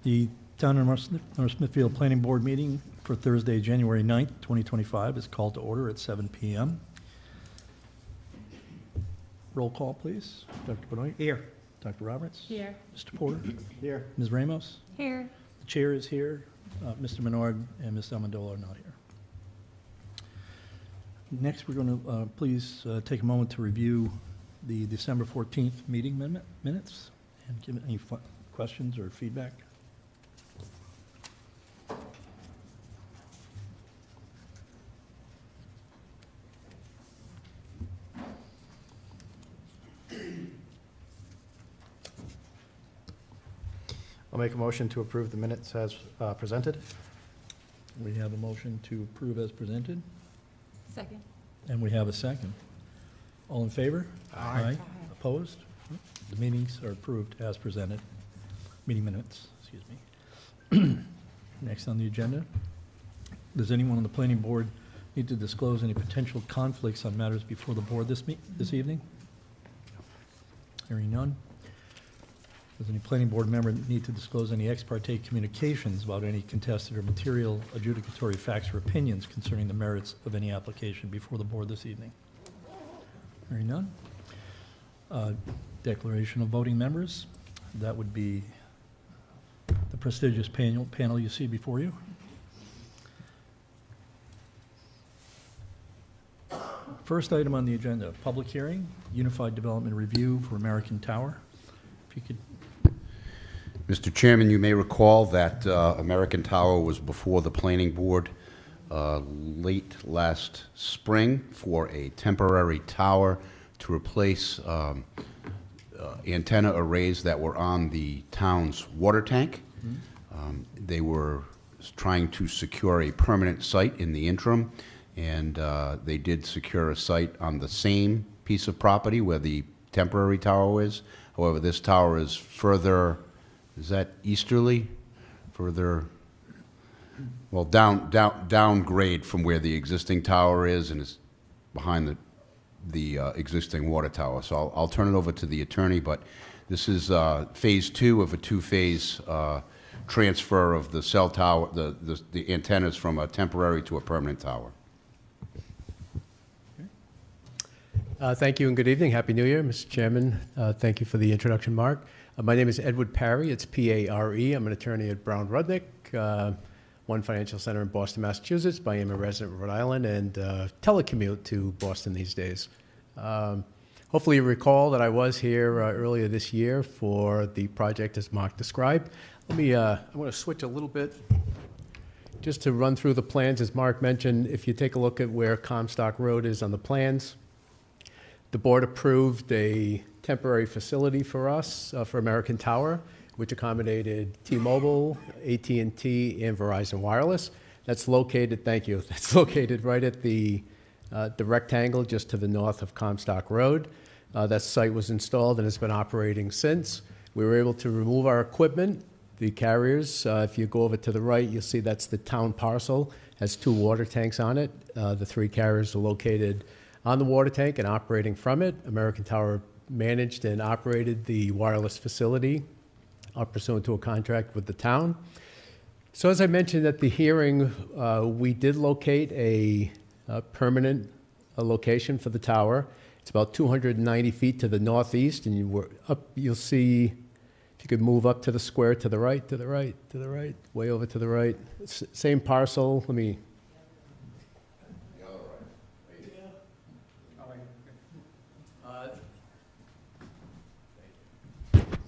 The Town of North Smithfield Planning Board meeting for Thursday, January 9th, 2025 is called to order at 7 p.m. Roll call, please. Dr. Benoit? Here. Dr. Roberts? Here. Mr. Porter? Here. Ms. Ramos? Here. The chair is here. Mr. Menard and Ms. Amendola are not here. Next, we're going to please take a moment to review the December 14th meeting minutes and give any questions or feedback. I'll make a motion to approve the minutes as presented. We have a motion to approve as presented, Second. and we have a second. All in favor? Aye. Opposed? The meetings are approved as presented. Meeting minutes, excuse me. Next on the agenda, does anyone on the planning board need to disclose any potential conflicts on matters before the board this evening? Hearing none. Does any planning board member need to disclose any ex parte communications about any contested or material adjudicatory facts or opinions concerning the merits of any application before the board this evening? Hearing none. Declaration of voting members. That would be the prestigious panel you see before you. First item on the agenda, public hearing, Unified Development Review for American Tower. If you could. Mr. Chairman, you may recall that American Tower was before the planning board late last spring for a temporary tower to replace antenna arrays that were on the town's water tank. They were trying to secure a permanent site in the interim, and they did secure a site on the same piece of property where the temporary tower is. However, this tower is further, is that easterly? Further, well, downgrade from where the existing tower is, and it's behind the existing water tower. So I'll turn it over to the attorney, but this is phase 2 of a 2-phase transfer of the cell tower, the antennas from a temporary to a permanent tower. Thank you and good evening. Happy New Year, Mr. Chairman. Thank you for the introduction, Mark. My name is Edward Parry. It's P-A-R-E. I'm an attorney at Brown Rudnick, One Financial Center in Boston, Massachusetts. I am a resident of Rhode Island and telecommute to Boston these days. Hopefully you recall that I was here earlier this year for the project as Mark described. I'm going to switch a little bit just to run through the plans. As Mark mentioned, if you take a look at where Comstock Road is on the plans, the board approved a temporary facility for us for American Tower, which accommodated T-Mobile, AT&T, and Verizon Wireless. That's located, thank you, that's located right at the rectangle just to the north of Comstock Road. That site was installed and has been operating since. We were able to remove our equipment, the carriers. If you go over to the right, you'll see that's the town parcel, has 2 water tanks on it. The 3 carriers are located on the water tank and operating from it. American Tower managed and operated the wireless facility pursuant to a contract with the town. So as I mentioned at the hearing, we did locate a permanent location for the tower. It's about 290 feet to the northeast, and you'll see, if you could move up to the square to the right, to the right, to the right, way over to the right. Same parcel, let me.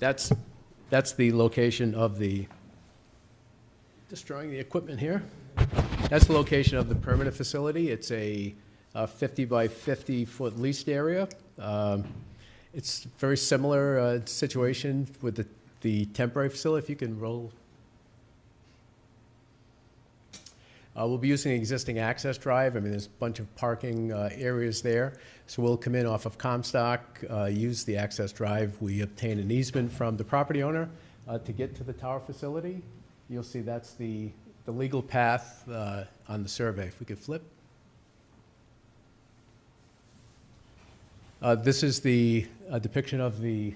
That's the location of the, destroying the equipment here. That's the location of the permanent facility. It's a 50 by 50 foot leased area. It's very similar situation with the temporary facility. If you can roll. We'll be using an existing access drive. I mean, there's a bunch of parking areas there. So we'll come in off of Comstock, use the access drive. We obtain an easement from the property owner to get to the tower facility. You'll see that's the legal path on the survey. If we could flip. This is the depiction of the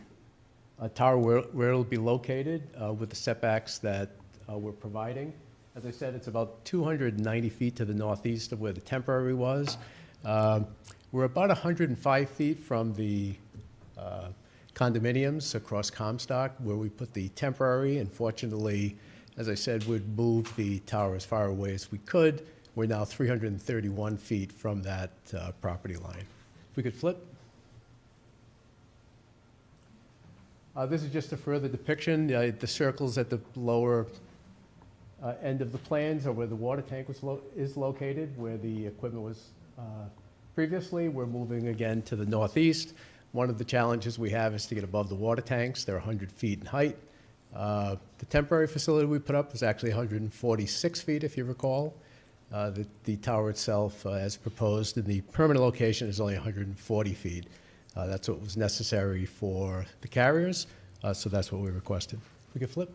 tower where it'll be located with the setbacks that we're providing. As I said, it's about 290 feet to the northeast of where the temporary was. We're about 105 feet from the condominiums across Comstock where we put the temporary. Unfortunately, as I said, we'd move the tower as far away as we could. We're now 331 feet from that property line. If we could flip. This is just a further depiction. The circles at the lower end of the plans are where the water tank is located, where the equipment was previously. We're moving again to the northeast. One of the challenges we have is to get above the water tanks. They're 100 feet in height. The temporary facility we put up was actually 146 feet, if you recall. The tower itself, as proposed in the permanent location, is only 140 feet. That's what was necessary for the carriers, so that's what we requested. We can flip.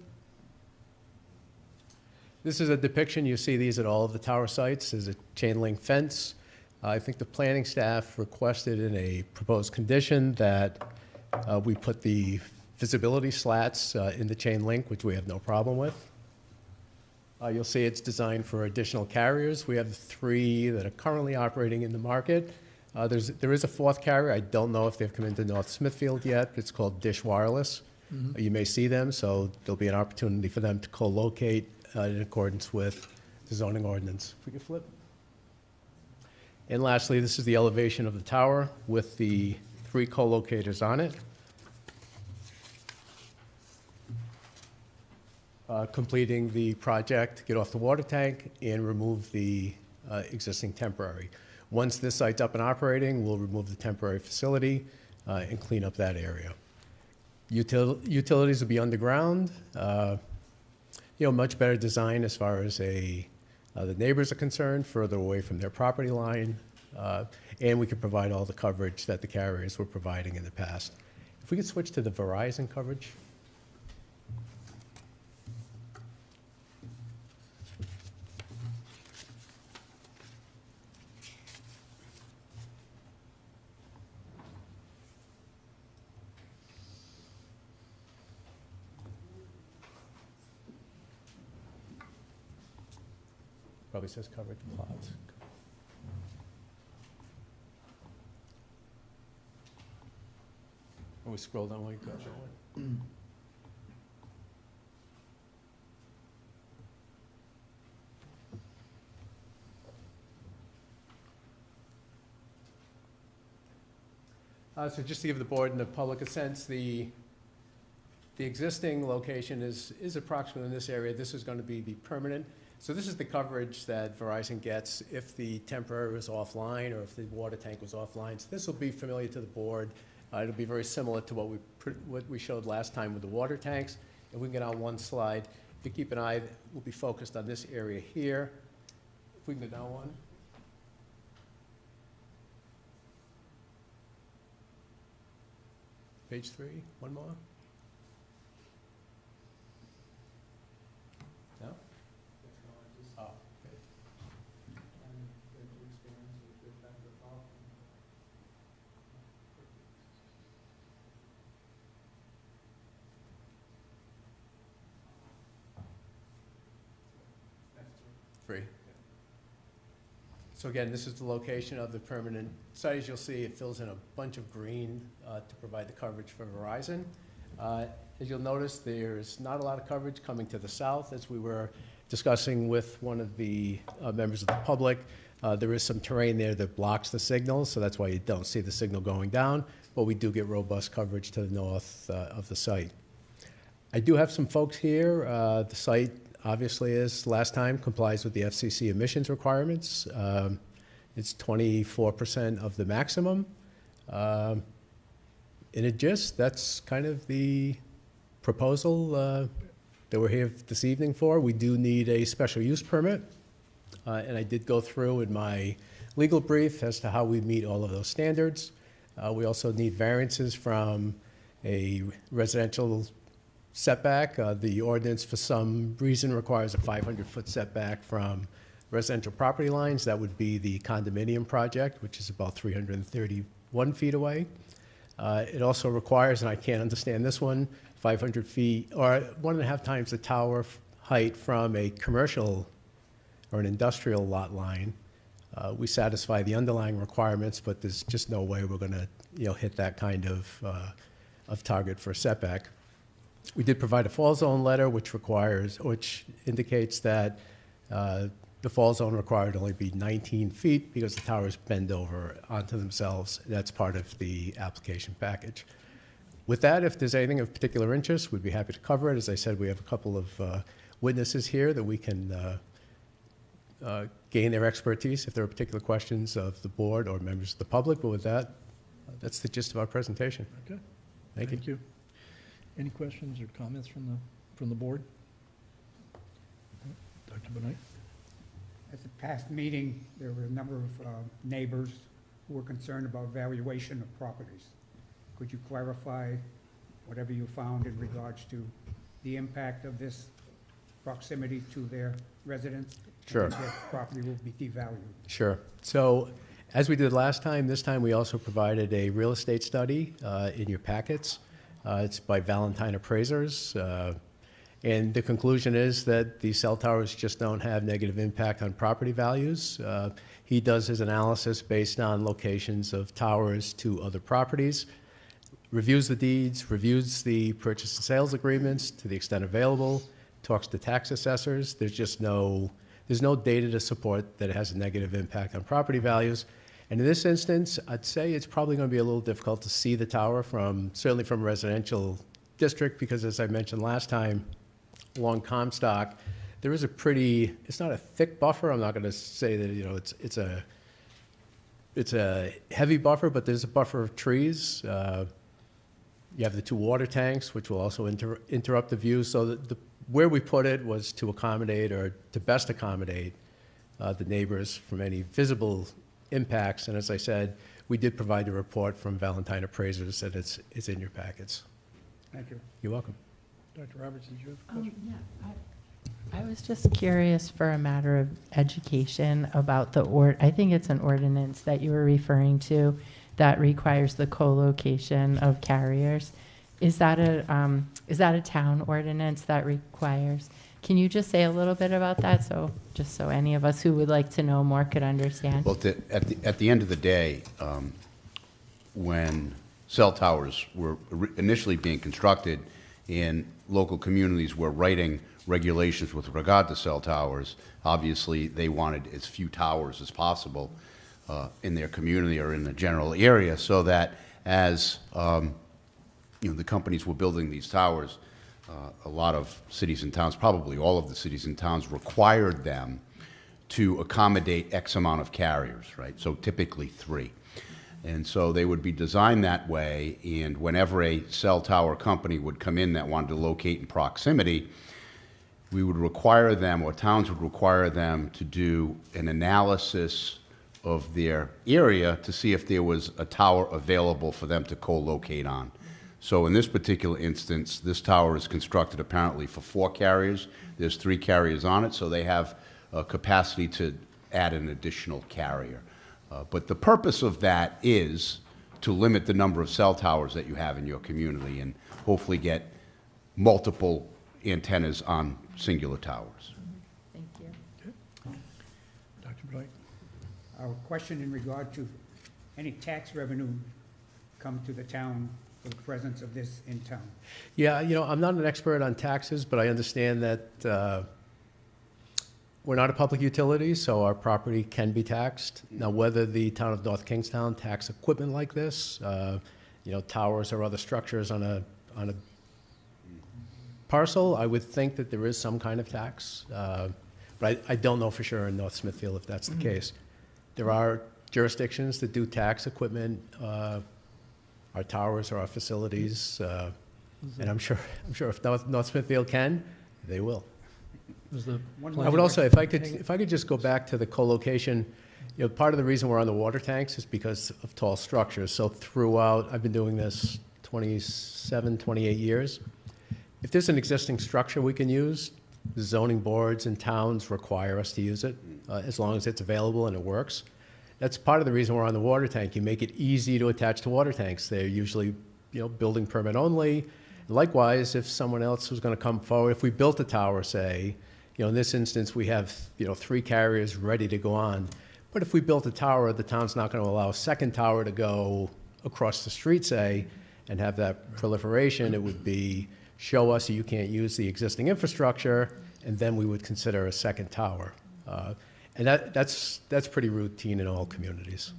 This is a depiction. You see these at all of the tower sites. There's a chain link fence. I think the planning staff requested in a proposed condition that we put the visibility slats in the chain link, which we have no problem with. You'll see it's designed for additional carriers. We have 3 that are currently operating in the market. There is a 4th carrier. I don't know if they've come into North Smithfield yet. It's called Dish Wireless. You may see them, so there'll be an opportunity for them to co-locate in accordance with the zoning ordinance. If we could flip. And lastly, this is the elevation of the tower with the 3 co-locators on it. Completing the project, get off the water tank, and remove the existing temporary. Once this site's up and operating, we'll remove the temporary facility and clean up that area. Utilities will be underground. Much better design as far as the neighbors are concerned, further away from their property line, and we can provide all the coverage that the carriers were providing in the past. If we could switch to the Verizon coverage. Probably says coverage plots. When we scroll down, we go that one. So just to give the board and the public a sense, the existing location is approximately in this area. This is going to be the permanent. So this is the coverage that Verizon gets if the temporary was offline or if the water tank was offline. So this will be familiar to the board. It'll be very similar to what we showed last time with the water tanks. And we can get on one slide. If you keep an eye, we'll be focused on this area here. If we can go down one. Page 3, one more. No? Oh, okay. Free. So again, this is the location of the permanent site. As you'll see, it fills in a bunch of green to provide the coverage for Verizon. As you'll notice, there's not a lot of coverage coming to the south. As we were discussing with one of the members of the public, there is some terrain there that blocks the signal, so that's why you don't see the signal going down, but we do get robust coverage to the north of the site. I do have some folks here. The site, obviously, as last time, complies with the FCC emissions requirements. It's 24% of the maximum. In a gist, that's kind of the proposal that we're here this evening for. We do need a special use permit, and I did go through in my legal brief as to how we meet all of those standards. We also need variances from a residential setback. The ordinance, for some reason, requires a 500-foot setback from residential property lines. That would be the condominium project, which is about 331 feet away. It also requires, and I can't understand this one, 500 feet, or 1.5 times the tower height from a commercial or an industrial lot line, we satisfy the underlying requirements, but there's just no way we're going to, hit that kind of target for setback. We did provide a fall zone letter, which indicates that the fall zone required only be 19 feet because the towers bend over onto themselves. That's part of the application package. With that, if there's anything of particular interest, we'd be happy to cover it. As I said, we have a couple of witnesses here that we can gain their expertise if there are particular questions of the board or members of the public. But with that, that's the gist of our presentation. Okay. Thank you. Thank you. Any questions or comments from the board? Dr. Benoit? At the past meeting, there were a number of neighbors who were concerned about valuation of properties. Could you clarify whatever you found in regards to the impact of this proximity to their residence? Sure. And their property will be devalued. Sure. So as we did last time, this time we also provided a real estate study in your packets. It's by Valentine Appraisers. And the conclusion is that the cell towers just don't have negative impact on property values. He does his analysis based on locations of towers to other properties, reviews the deeds, reviews the purchase and sales agreements to the extent available, talks to tax assessors. There's no data to support that it has a negative impact on property values. And in this instance, I'd say it's probably going to be a little difficult to see the tower certainly from a residential district, because as I mentioned last time, along Comstock, there is it's not a thick buffer. I'm not going to say that, it's a heavy buffer, but there's a buffer of trees. You have the two water tanks, which will also interrupt the view. So where we put it was to accommodate, or to best accommodate, the neighbors from any visible impacts. And as I said, we did provide a report from Valentine Appraisers that it's in your packets. Thank you. You're welcome. Dr. Roberts, did you have a question? Yeah, I was just curious for a matter of education about I think it's an ordinance that you were referring to that requires the co-location of carriers. Is that a town ordinance that requires? Can you just say a little bit about that, just so any of us who would like to know more could understand? Well, at the end of the day, when cell towers were initially being constructed and local communities were writing regulations with regard to cell towers, obviously they wanted as few towers as possible in their community or in the general area, so that as the companies were building these towers, a lot of cities and towns, probably all of the cities and towns, required them to accommodate X amount of carriers, right? So typically 3. And so they would be designed that way, and whenever a cell tower company would come in that wanted to locate in proximity, we would require them, or towns would require them, to do an analysis of their area to see if there was a tower available for them to co-locate on. So in this particular instance, this tower is constructed apparently for 4 carriers. There's 3 carriers on it, so they have a capacity to add an additional carrier. But the purpose of that is to limit the number of cell towers that you have in your community and hopefully get multiple antennas on singular towers. Thank you. Dr. Benoit? Our question in regard to any tax revenue come to the town for the presence of this in town. Yeah, I'm not an expert on taxes, but I understand that we're not a public utility, so our property can be taxed. Now, whether the town of North Kingstown tax equipment like this, towers or other structures on a parcel, I would think that there is some kind of tax, but I don't know for sure in North Smithfield if that's the case. There are jurisdictions that do tax equipment, our towers or our facilities, and I'm sure if North Smithfield can, they will. I would also, if I could just go back to the co-location, part of the reason we're on the water tanks is because of tall structures. So throughout, I've been doing this 27, 28 years. If there's an existing structure we can use, the zoning boards and towns require us to use it as long as it's available and it works. That's part of the reason we're on the water tank. You make it easy to attach to water tanks. They're usually, building permit only, Likewise, if someone else was going to come forward, if we built a tower, say, in this instance, we have, 3 carriers ready to go on. But if we built a tower, the town's not going to allow a second tower to go across the street, say, and have that proliferation. It would be, show us you can't use the existing infrastructure, and then we would consider a second tower. And that's pretty routine in all communities.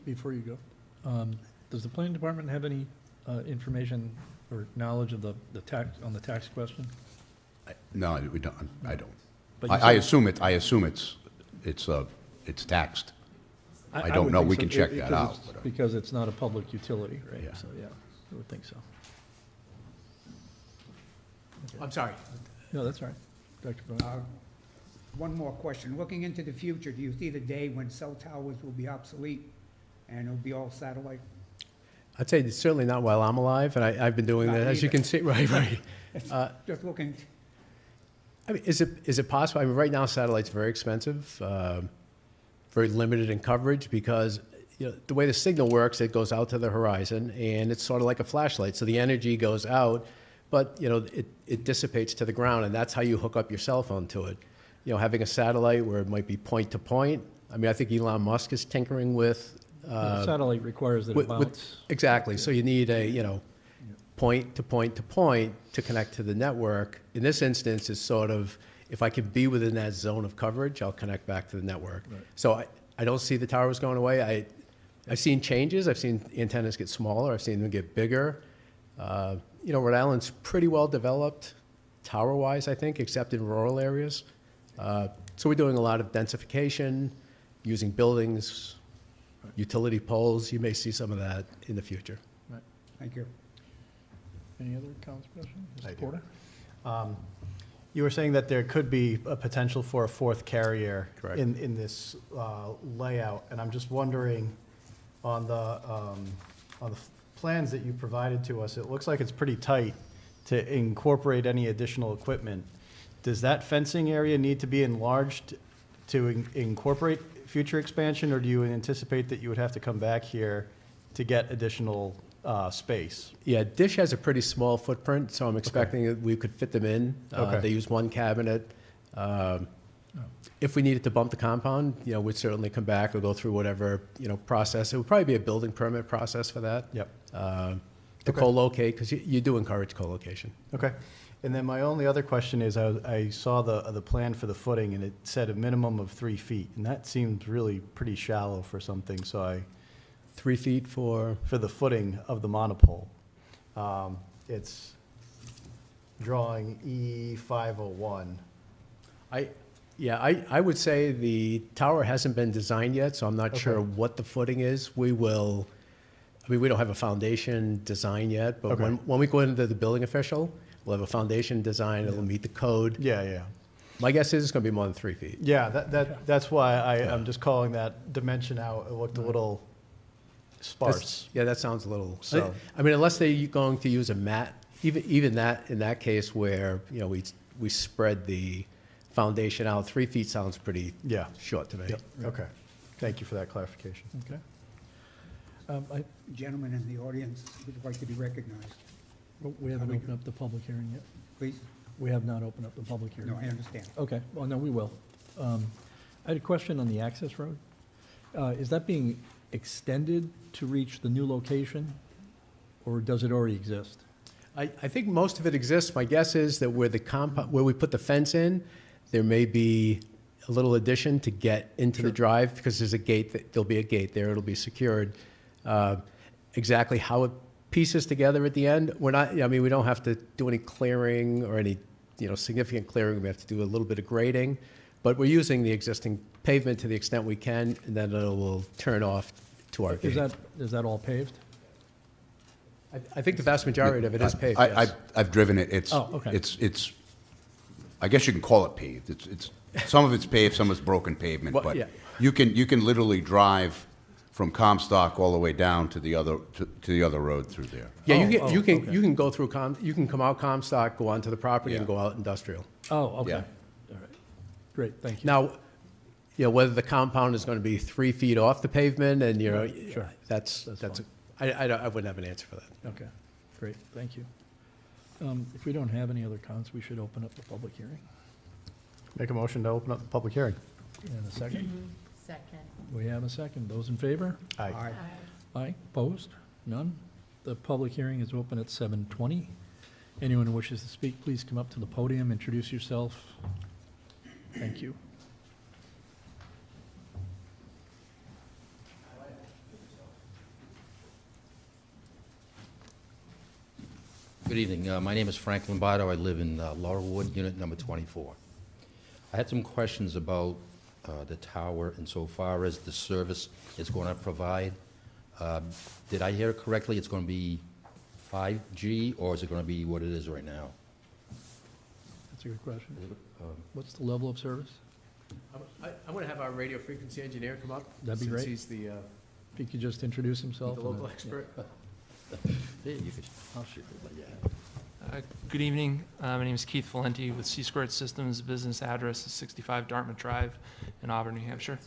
Before you go, does the planning department have any information or knowledge of the tax, on the tax question? No, we don't, I don't. But you I said- assume it's taxed. I don't would know. think We so, can check because that out, it's- but, Because it's not a public utility, right? Yeah. So, yeah, I would think so. I'm sorry. No, that's all right. Dr. Brown? One more question. Looking into the future, do you see the day when cell towers will be obsolete and it'll be all satellite? I'd say it's certainly not while I'm alive, and I've been doing Not that, as you either. can see, right. Just looking, I mean, is it possible? I mean, right now, satellite's very expensive, very limited in coverage, because the way the signal works, it goes out to the horizon, and it's sort of like a flashlight. So the energy goes out, but it dissipates to the ground, and that's how you hook up your cell phone to it. Having a satellite where it might be point to point. I mean, I think Elon Musk is tinkering with. The satellite requires that it with- bounce. Exactly. So you need a point to point to point to connect to the network. In this instance, is sort of, if I can be within that zone of coverage, I'll connect back to the network. Right. So I don't see the towers going away. I've seen changes. I've seen antennas get smaller. I've seen them get bigger. Rhode Island's pretty well developed tower-wise, I think, except in rural areas. So we're doing a lot of densification, using buildings, utility poles. You may see some of that in the future. thank you. Any other comments, questions? I Mr. do. Porter? You were saying that there could be a potential for a fourth carrier Correct. in this layout, and I'm just wondering, on the plans that you provided to us, it looks like it's pretty tight to incorporate any additional equipment. Does that fencing area need to be enlarged to incorporate future expansion, or do you anticipate that you would have to come back here to get additional space? Yeah, Dish has a pretty small footprint, so I'm expecting that we could fit them in. Okay. They use one cabinet. If we needed to bump the compound, we'd certainly come back or go through whatever, process. It would probably be a building permit process for that. Yep. To Okay. co-locate, because you do encourage co-location. Okay. And then my only other question is, I saw the plan for the footing, and it said a minimum of 3 feet, and that seems really pretty shallow for something, so 3 feet for, for the footing of the monopole. It's drawing E501. I would say the tower hasn't been designed yet, so I'm not sure Okay. what the footing is. We don't have a foundation design yet, but Okay. when we go into the building official, we'll have a foundation design, it'll meet the code. Yeah. My guess is it's going to be more than 3 feet. Yeah, that's why I'm just calling that dimension out. It looked a little sparse. Yeah, that sounds a little, So- I mean, unless they're going to use a mat, even that, in that case where, we spread the foundation out, 3 feet sounds pretty Yeah. short to me. Yep. Okay. Thank you for that clarification. Okay. Gentlemen in the audience would like to be recognized. We haven't opened up the public hearing yet. Please? We have not opened up the public hearing. No, I understand. Okay, well, no, we will. I had a question on the access road. Is that being extended to reach the new location, or does it already exist? I think most of it exists. My guess is that where we put the fence in, there may be a little addition to get into the drive, because there's a gate, there'll be a gate there, it'll be secured. Exactly how it pieces together at the end, we don't have to do any clearing or any, significant clearing. We have to do a little bit of grading, but we're using the existing pavement to the extent we can, and then it will turn off to our gate. Is that all paved? I think the vast majority of it is paved, yes. I've driven it. Oh, okay. It's, I guess you can call it paved. It's, some of it's paved, some is broken pavement, Well, but yeah. you can literally drive from Comstock all the way down to the other road through there. Yeah, Oh, you okay. can go through you can come out Comstock, go onto the property, and Yeah. go out industrial. Oh, okay. Yeah. All right. Great, thank you. Now, whether the compound is going to be 3 feet off the pavement, and Sure. that's That's I wouldn't have an answer for that. Okay, great, thank you. If we don't have any other comments, we should open up the public hearing. Make a motion to open up the public hearing. And a second? Second. We have a second. Those in favor? Aye. Aye. Opposed? None? The public hearing is open at 7:20. Anyone who wishes to speak, please come up to the podium, introduce yourself. Thank you. Good evening. My name is Frank Lombardo. I live in Laurelwood, unit number 24. I had some questions about the tower insofar as the service it's going to provide. Did I hear correctly? It's going to be 5G, or is it going to be what it is right now? That's a good question. What's the level of service? I'm going to have our radio frequency engineer come up. That'd be great. Since he's the If he could just introduce himself. and local then- expert. Yeah, you could, I'll shoot it, but yeah. Good evening. My name is Keith Valenti with C Squared Systems. Business address is 65 Dartmouth Drive in Auburn, New Hampshire.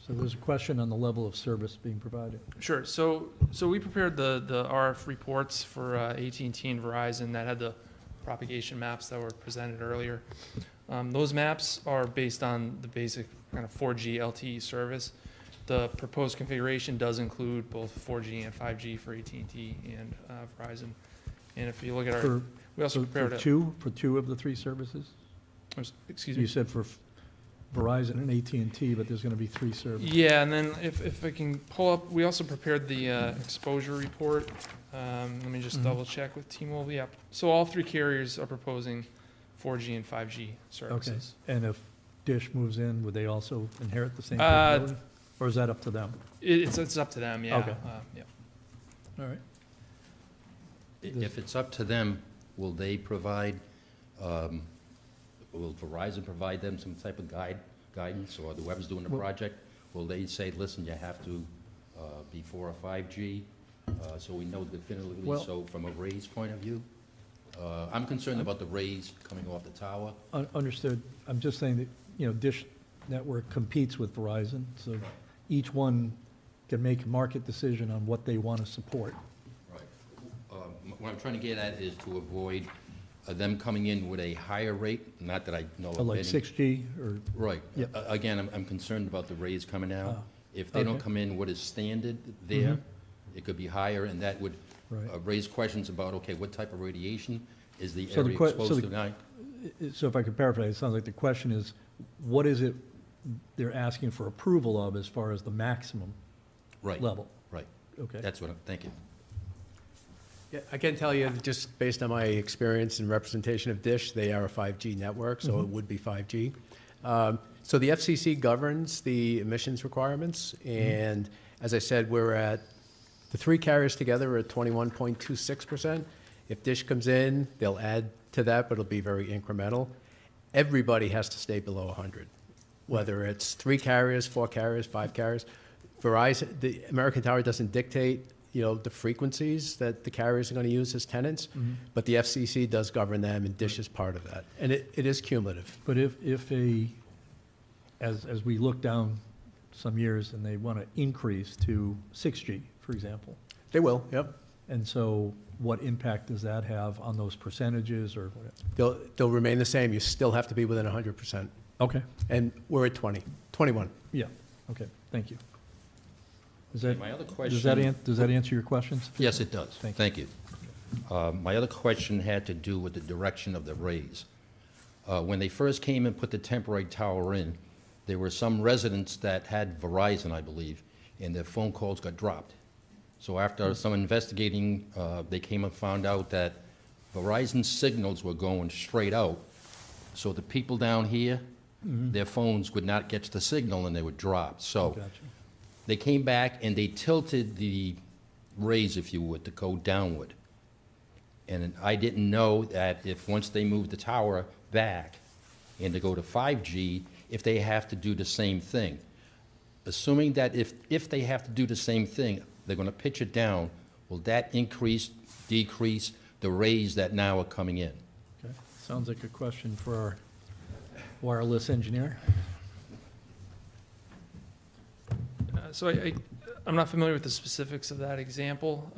So there's a question on the level of service being provided. Sure. So we prepared the RF reports for AT&T and Verizon that had the propagation maps that were presented earlier. Those maps are based on the basic kind of 4G LTE service. The proposed configuration does include both 4G and 5G for AT&T and Verizon. And if you look at our, we also prepared For two of the three services? excuse You me. said for Verizon and AT&T, but there's going to be three services. Yeah, and then if I can pull up, we also prepared the exposure report. Let me just Mhm. double check with T-Mobile. Yeah. So all three carriers are proposing 4G and 5G Okay. services. And if Dish moves in, would they also inherit the same Uh, capability? Or is that up to them? It's up to them. Yeah. Okay. Yeah. All right. If it's up to them, will they provide, will Verizon provide them some type of guidance, or whoever's doing the Well- project? Will they say, listen, you have to be 4 or 5G, so we know definitively, Well- so from a Ray's point of view? I'm concerned about the rays coming off the tower. Understood. I'm just saying that, Dish Network competes with Verizon, so each one can make a market decision on what they want to support. Right. What I'm trying to get at is to avoid them coming in with a higher rate, not that I know of Like any. 6G or, Right. Yep. Again, I'm concerned about the rays coming out. Ah, If they don't okay. come in what is standard there, Mhm. it could be higher, and that would right. raise questions about, okay, what type of radiation is the So the area que- so exposed the- to now? So if I could paraphrase, it sounds like the question is, what is it they're asking for approval of as far as the maximum Right, level? right. Okay. That's what I'm thinking. Yeah, I can tell you, just based on my experience and representation of Dish, they are a 5G network, so it would be 5G. So the FCC governs the emissions requirements, and as I said, the three carriers together are at 21.26%. If Dish comes in, they'll add to that, but it'll be very incremental. Everybody has to stay below 100, whether it's 3 carriers, 4 carriers, 5 carriers. Verizon, the American Tower doesn't dictate, the frequencies that the carriers are going to use as tenants, but the FCC does govern them, and Dish is part of that. And it is cumulative. But as we look down some years and they want to increase to 6G, for example, They will, yep. and so what impact does that have on those percentages or whatever? They'll remain the same. You still have to be within 100%. Okay, And we're at 21. yeah, okay, thank you. Does that, My other does question. that answer your questions? Yes, it does. Thank you. Thank you. My other question had to do with the direction of the rays. When they first came and put the temporary tower in, there were some residents that had Verizon, I believe, and their phone calls got dropped. So after some investigating, they came and found out that Verizon signals were going straight out. So the people down here, their phones would not get the signal and they would drop. So Gotcha. they came back and they tilted the rays, if you would, to go downward. And I didn't know that if once they moved the tower back and to go to 5G, if they have to do the same thing. Assuming that if they have to do the same thing, they're going to pitch it down, will that increase, decrease the rays that now are coming in? Okay, sounds like a question for our wireless engineer. So I'm not familiar with the specifics of that example.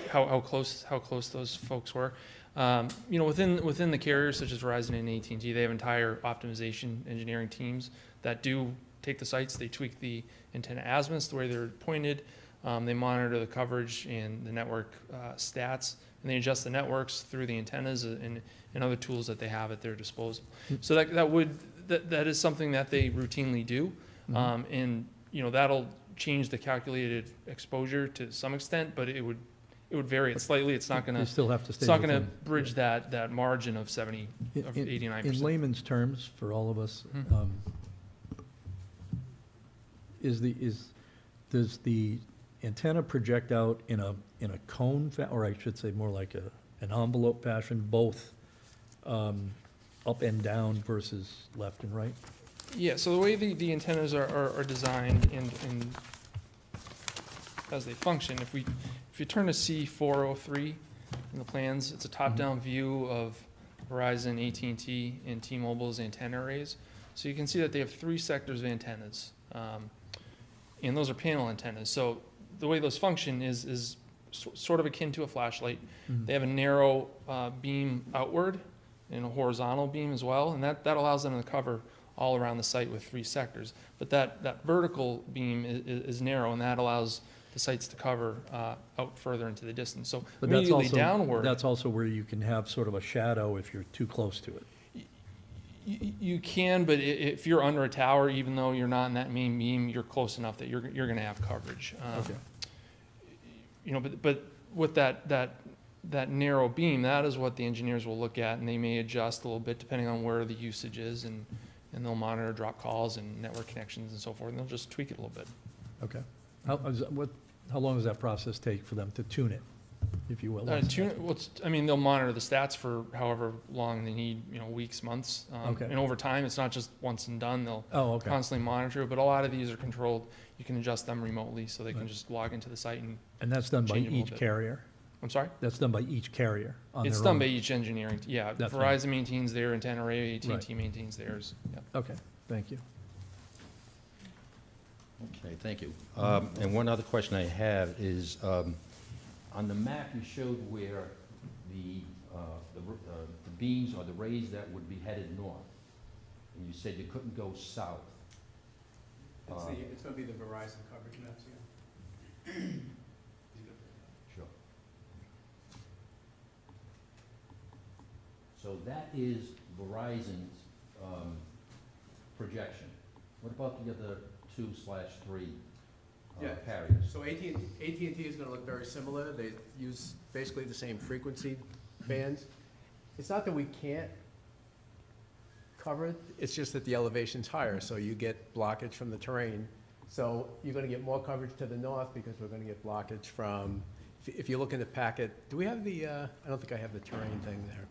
how close those folks were. You know, within the carriers such as Verizon and AT&T, they have entire optimization engineering teams that do take the sites, they tweak the antenna azimuths, the way they're pointed, they monitor the coverage and the network stats, and they adjust the networks through the antennas and other tools that they have at their disposal. So that is something that they routinely do, and you know, that'll change the calculated exposure to some extent, but it would vary it slightly. It's not going You to. still have to stay It's not going to within- bridge that margin of 89%. In layman's terms, for all of us, does the antenna project out in a cone, or I should say more like an envelope fashion, both up and down versus left and right? Yeah, so the way the antennas are designed and as they function, if you turn to C403 in the plans, it's a top-down view of Verizon, AT&T, and T-Mobile's antenna arrays. So you can see that they have 3 sectors of antennas, and those are panel antennas. So the way those function is sort of akin to a flashlight. They have a narrow beam outward and a horizontal beam as well, and that allows them to cover all around the site with 3 sectors. But that vertical beam is narrow, and that allows the sites to cover out further into the distance. So But that's immediately also, downward. that's also where you can have sort of a shadow if you're too close to it. You can, but if you're under a tower, even though you're not in that main beam, you're close enough that you're going to have coverage. Okay. You know, but with that narrow beam, that is what the engineers will look at, and they may adjust a little bit depending on where the usage is, and they'll monitor drop calls and network connections and so forth, and they'll just tweak it a little bit. Okay. How long does that process take for them to tune it, if you will? They'll monitor the stats for however long they need, you know, weeks, months. Okay. And over time, it's not just once and done. They'll Oh, okay. constantly monitor, but a lot of these are controlled. You can adjust them remotely, so they can Right. just log into the site and, And that's done by change it a little each bit. carrier? I'm sorry? That's done by each carrier on It's their done own? by each engineering, yeah. That's Verizon maintains their antenna array, AT&T Right. maintains theirs, yeah. Okay, thank you. Okay, thank you. And one other question I have is, on the map you showed where the beams or the rays that would be headed north, and you said you couldn't go south. It's going to be the Verizon coverage maps, yeah. Sure. So that is Verizon's projection. What about the other 2/3 Yeah. carriers? So AT&T is going to look very similar. They use basically the same frequency bands. It's not that we can't cover it, it's just that the elevation's higher, so you get blockage from the terrain. So you're going to get more coverage to the north because we're going to get blockage from, if you look in the packet, do we have the, I don't think I have the terrain thing there.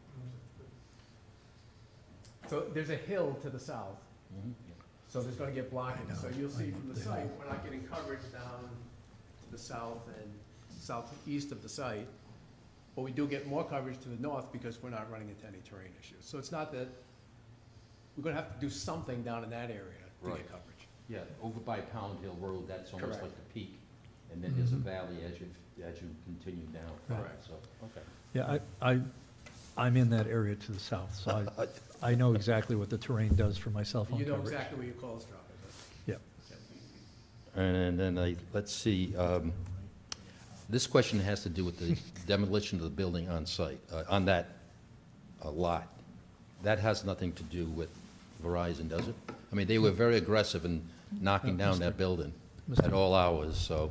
So there's a hill to the south. Mhm. So there's gonna get blockage, I know, so you'll see I from know. the site, we're not getting coverage down to the south and southeast of the site, but we do get more coverage to the north because we're not running into any terrain issues. So it's not that, we're gonna have to do something down in that area to Right. get coverage. Yeah, over by Pound Hill Road, that's almost Correct. like the peak, and then there's a Mhm. valley as you continue down. Correct. So, okay. Yeah, I'm in that area to the south, so I know exactly what the terrain does for my cell phone You know coverage. exactly where your calls drop, is Yeah. And then let's see, this question has to do with the demolition of the building on site, on that lot. That has nothing to do with Verizon, does it? I mean, they were very aggressive in knocking down that building at all hours, so.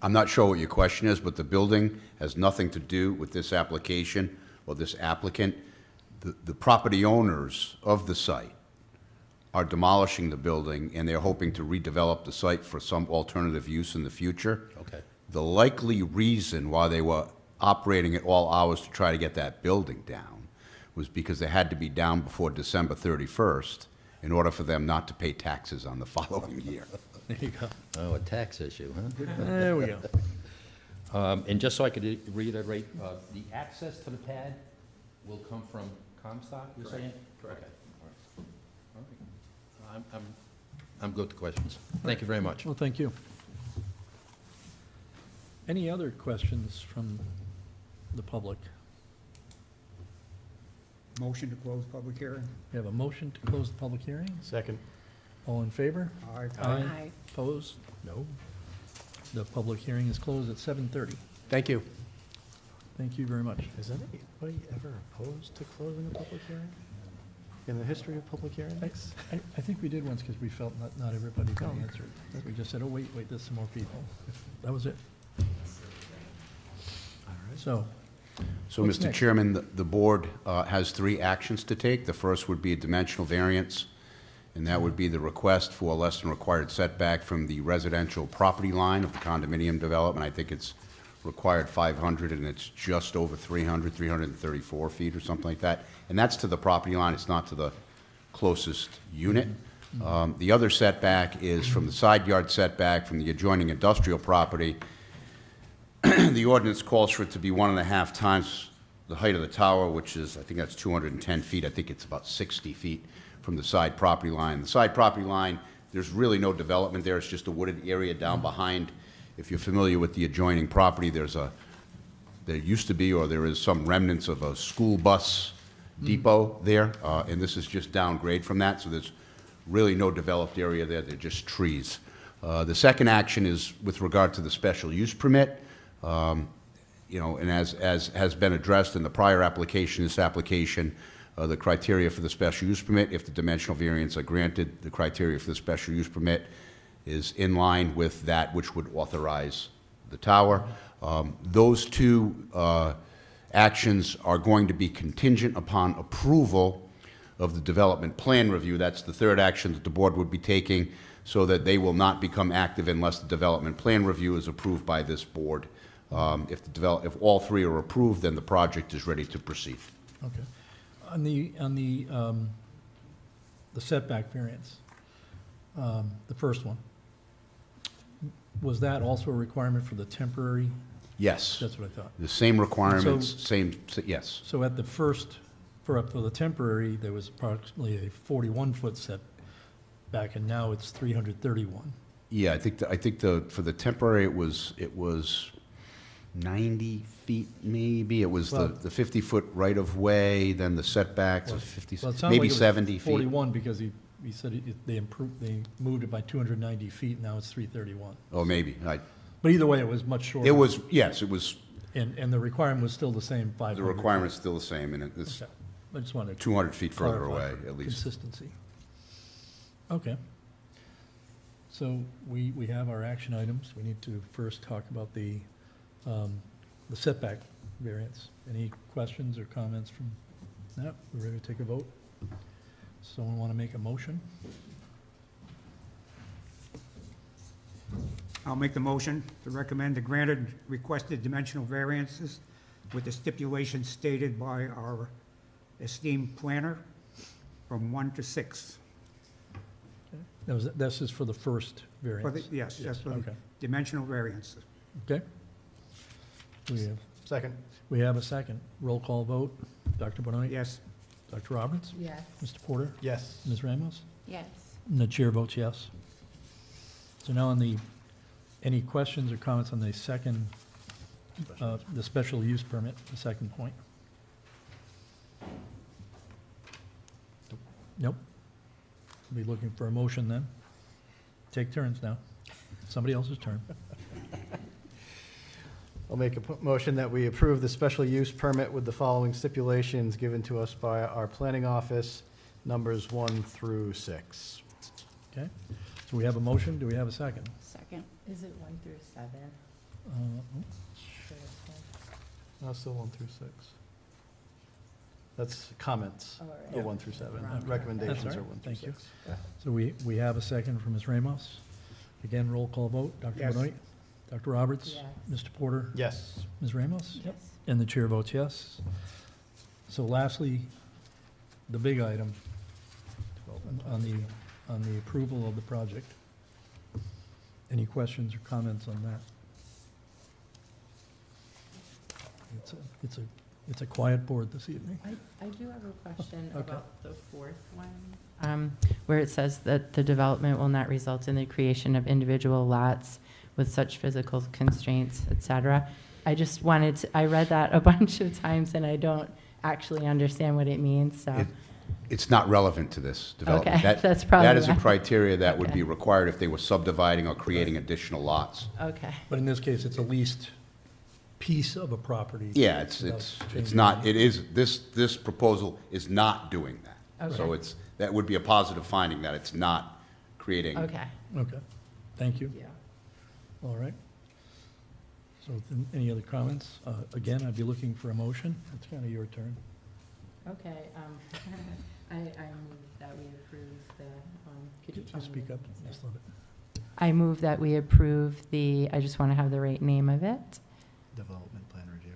I'm not sure what your question is, but the building has nothing to do with this application or this applicant. The property owners of the site are demolishing the building, and they're hoping to redevelop the site for some alternative use in the future. Okay. The likely reason why they were operating at all hours to try to get that building down was because they had to be down before December 31st in order for them not to pay taxes on the following year. There you go. Oh, a tax issue, huh? There we go. And just so I could reiterate, the access to the pad will come from Comstock, you're saying? Correct. Okay, all right. All right. I'm good with the questions. Thank you very much. Well, thank you. Any other questions from the public? Motion to close public hearing? We have a motion to close the public hearing. Second. All in favor? Aye. Aye. Opposed? No. The public hearing is closed at 7:30. Thank you. Thank you very much. Is anybody ever opposed to closing a public hearing? In the history of public hearings? I think we did once because we felt not everybody could answer it. We just said, oh, wait, there's some more people. That was it. So, So, What's Mr. next? Chairman, the board has 3 actions to take. The first would be a dimensional variance, and that would be the request for less than required setback from the residential property line of the condominium development. I think it's required 500, and it's just over 300, 334 feet or something like that. And that's to the property line, it's not to the closest unit. The other setback is from the side yard setback from the adjoining industrial property. The ordinance calls for it to be 1.5 times the height of the tower, which is, I think that's 210 feet. I think it's about 60 feet from the side property line. The side property line, there's really no development there. It's just a wooded area down behind. If you're familiar with the adjoining property, there used to be, or there is some remnants of a school bus depot there, and this is just downgrade from that, so there's really no developed area there. They're just trees. The second action is with regard to the special use permit. You know, and as has been addressed in the prior application, this application, the criteria for the special use permit, if the dimensional variants are granted, the criteria for the special use permit is in line with that which would authorize the tower. Those 2 actions are going to be contingent upon approval of the development plan review. That's the third action that the board would be taking, so that they will not become active unless the development plan review is approved by this board. If all 3 are approved, then the project is ready to proceed. okay. On the setback variance, the first one, was that also a requirement for the temporary? Yes, That's what I thought. the same requirements, So- yes. So at the first, for the temporary, there was approximately a 41-foot setback, and now it's 331. Yeah, I think for the temporary, it was 90 feet, maybe. It was Well- the 50-foot right-of-way, then the setbacks of 50, Well, it sounds maybe like it was 70 feet. 41, because he said they moved it by 290 feet, now it's 331. Oh, maybe. But either way, it was much shorter. It was, yes, it was, And the requirement was still the same, 500. the requirement's still the same, and it's Okay. I just wanted to 200 feet further clarify away, for at least. consistency. Okay. So we have our action items. We need to first talk about the setback variance. Any questions or comments from that? We're ready to take a vote? Someone want to make a motion? I'll make the motion to recommend the granted requested dimensional variances with the stipulations stated by our esteemed planner from 1 to 6. This is for the first variance? Yes, that's for the Okay. dimensional variances. Okay. Second. We have a second. Roll call vote. Dr. Benoit? Yes. Dr. Roberts? Yes. Mr. Porter? Yes. Ms. Ramos? Yes. And the chair votes yes. So now any questions or comments on the second, the special use permit, the second point? Nope. We'll be looking for a motion then. Take turns now. Somebody else's turn. I'll make a motion that we approve the special use permit with the following stipulations given to us by our planning office, numbers 1 through 6. Okay? So we have a motion. Do we have a second? Second. Is it 1 through 7? No, still 1 through 6. That's comments, All right. the 1 through 7. Wrong. Recommendations That's are all right. 1 through Thank you. 6. So we have a second from Ms. Ramos. Again, roll call vote. Dr. Yes. Benoit? Dr. Roberts? Yes. Mr. Porter? Yes. Ms. Ramos? Yes. And the chair votes yes. So lastly, the big item on the approval of the project. Any questions or comments on that? It's a quiet board this evening. I do have a question Okay. about the fourth one. Where it says that the development will not result in the creation of individual lots with such physical constraints, et cetera. I just wanted to, I read that a bunch of times and I don't actually understand what it means, so. It's not relevant to this development. Okay, That- that's probably That is a why. criteria that would Okay. be required if they were subdividing or creating additional lots. Okay, But in this case, it's a leased piece of a property. Yeah, without it's changing not, anything. it is, this proposal is not doing that. So Okay. that would be a positive finding, that it's not creating. okay. Okay, thank you. Yeah. All right. So then, any other comments? Again, I'd be looking for a motion. It's kind of your turn. Okay, I move that we approve the, could you tell Just me speak the- up just a little bit. I move that we approve the, I just want to have the right name of it, Development plan review.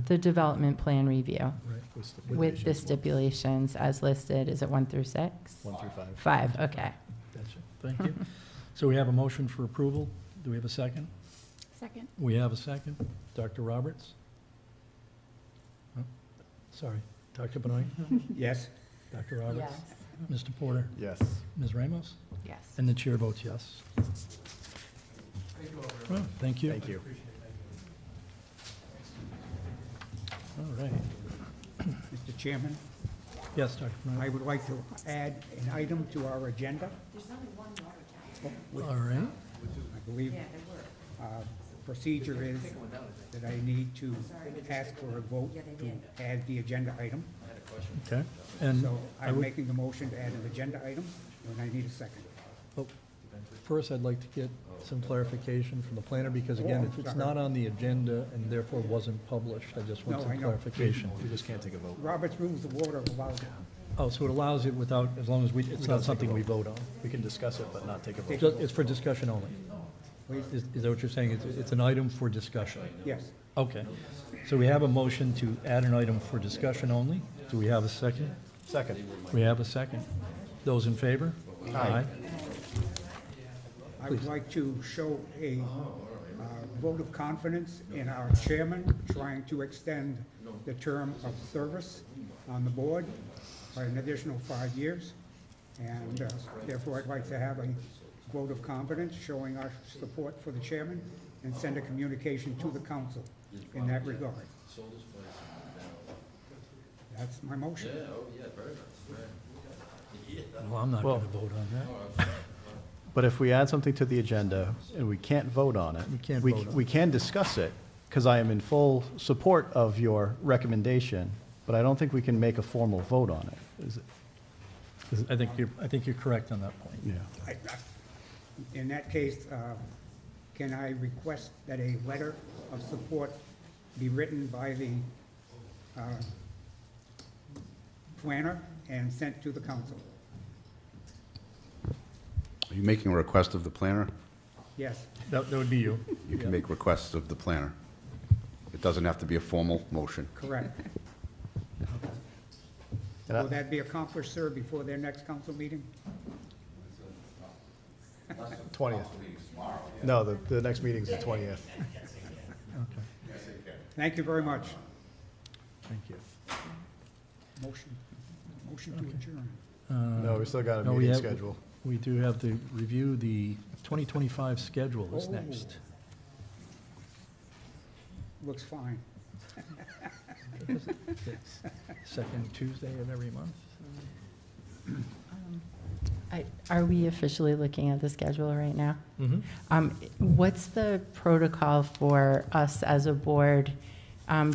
the development plan review Right. with the stipulations as listed. Is it 1 through 6? 1 through 5. 5, okay. Gotcha. Thank you. So we have a motion for approval. Do we have a second? Second. We have a second. Dr. Roberts? Oh, sorry. Dr. Benoit? Yes? Dr. Roberts? Yes. Mr. Porter? Yes. Ms. Ramos? Yes. And the chair votes yes. Well, thank you. Thank you. All right. Mr. Chairman, Yes, Dr. I Benoit? would like to add an item to our agenda. All right. I believe procedure is that I need to ask for a vote to add the agenda item. Okay. And So I I'm would, making the motion to add an agenda item, and I need a second. first, I'd like to get some clarification from the planner, because again, Oh, if it's sorry. not on the agenda and therefore wasn't published, I just want No, some I know. clarification. We just can't take a vote. Robert's Rules of Order allows it. Oh, so it allows it without, as long as we, it's not something we vote on. We can discuss it, but not take a vote. Just, it's for discussion only. Please? Is that what you're saying? It's an item for discussion? Yes. Okay. So we have a motion to add an item for discussion only. Do we have a second? Second. We have a second. Those in favor? Aye. I would like to show a vote of confidence in our chairman trying to extend the term of service on the board by an additional 5 years. And therefore, I'd like to have a vote of confidence showing our support for the chairman and send a communication to the council in that regard. That's my motion. Well, I'm not Well- going to vote on that. But if we add something to the agenda and we can't vote on it. We can't vote on it. We can discuss it, because I am in full support of your recommendation, but I don't think we can make a formal vote on it. Is it? I think you're correct on that point. Yeah. In that case, can I request that a letter of support be written by the planner and sent to the council? Are you making a request of the planner? Yes. That would be you. You can make requests of the planner. It doesn't have to be a formal motion. Correct. And I- Will that be accomplished, sir, before their next council meeting? 20th. No, the next meeting's the 20th. Okay, Thank you very much. thank you. Motion to adjourn. No, we still got a No, we meeting have- schedule. We do have to review the 2025 schedule is Oh. next. Looks fine. Second Tuesday of every month. Are we officially looking at the schedule right now? Mm-hmm. What's the protocol for us as a board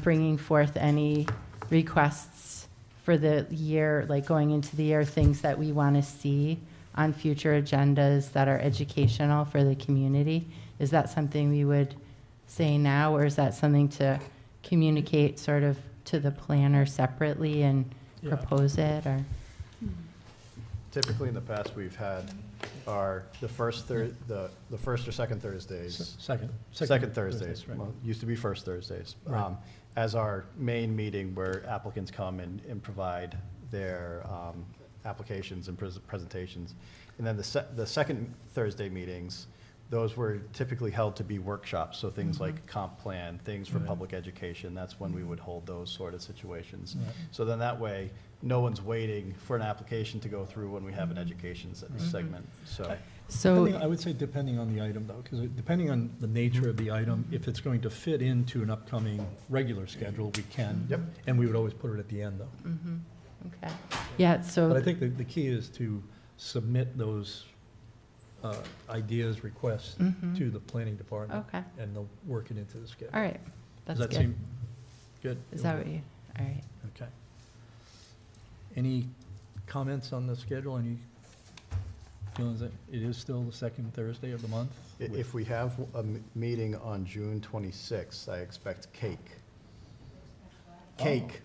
bringing forth any requests for the year, like going into the year, things that we want to see on future agendas that are educational for the community? Is that something we would say now, or is that something to communicate sort of to the planner separately and Yeah. propose it, or? Typically, in the past, we've had the first or second Thursdays. Second Thursdays, right. well, used to be first Thursdays, Right. as our main meeting where applicants come and provide their applications and presentations. And then the second Thursday meetings, those were typically held to be workshops, so things like comp plan, things for Right. public education, that's when we would hold those sort of situations. Right. So then that way, no one's waiting for an application to go through when we have an education segment, so. So, I would say depending on the item, though, because depending on the nature of the item, if it's going to fit into an upcoming regular schedule, we can. Yep. And we would always put it at the end, though. okay. Yeah, But I so, think the key is to submit those ideas, requests Mhm. to the planning department, okay, and they'll work it into the schedule. all right. Does That's that good. seem good? Is that what you, all right. Okay. Any comments on the schedule? Any feelings that it is still the second Thursday of the month? If we have a meeting on June 26th, I expect cake. Cake,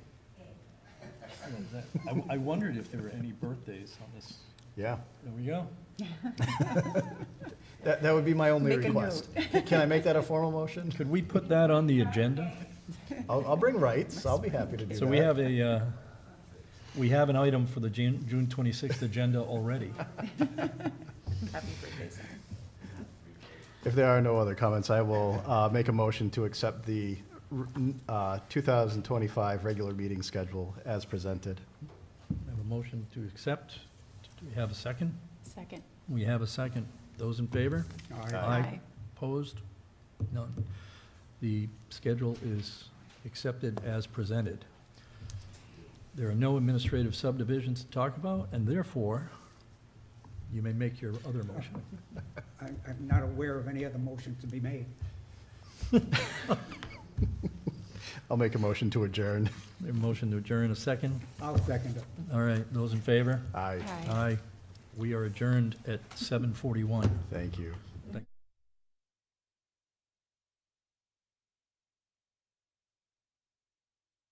I wondered if there were any birthdays on this. yeah. There we go. That would be my only Make a request. Can I make that a formal motion? Could we put that on the agenda? I'll bring rights, I'll be happy to do that. So we have an item for the June 26th agenda already. Happy birthday, Sam. If there are no other comments, I will make a motion to accept the 2025 regular meeting schedule as presented. We have a motion to accept. Do we have a second? Second. We have a second. Those in favor? Aye. Opposed? None. The schedule is accepted as presented. There are no administrative subdivisions to talk about, and therefore, you may make your other motion. I'm not aware of any other motions to be made. I'll make a motion to adjourn. A motion to adjourn, a second. I'll second it. All right, those in favor? Aye, Aye. We are adjourned at 7:41. thank you.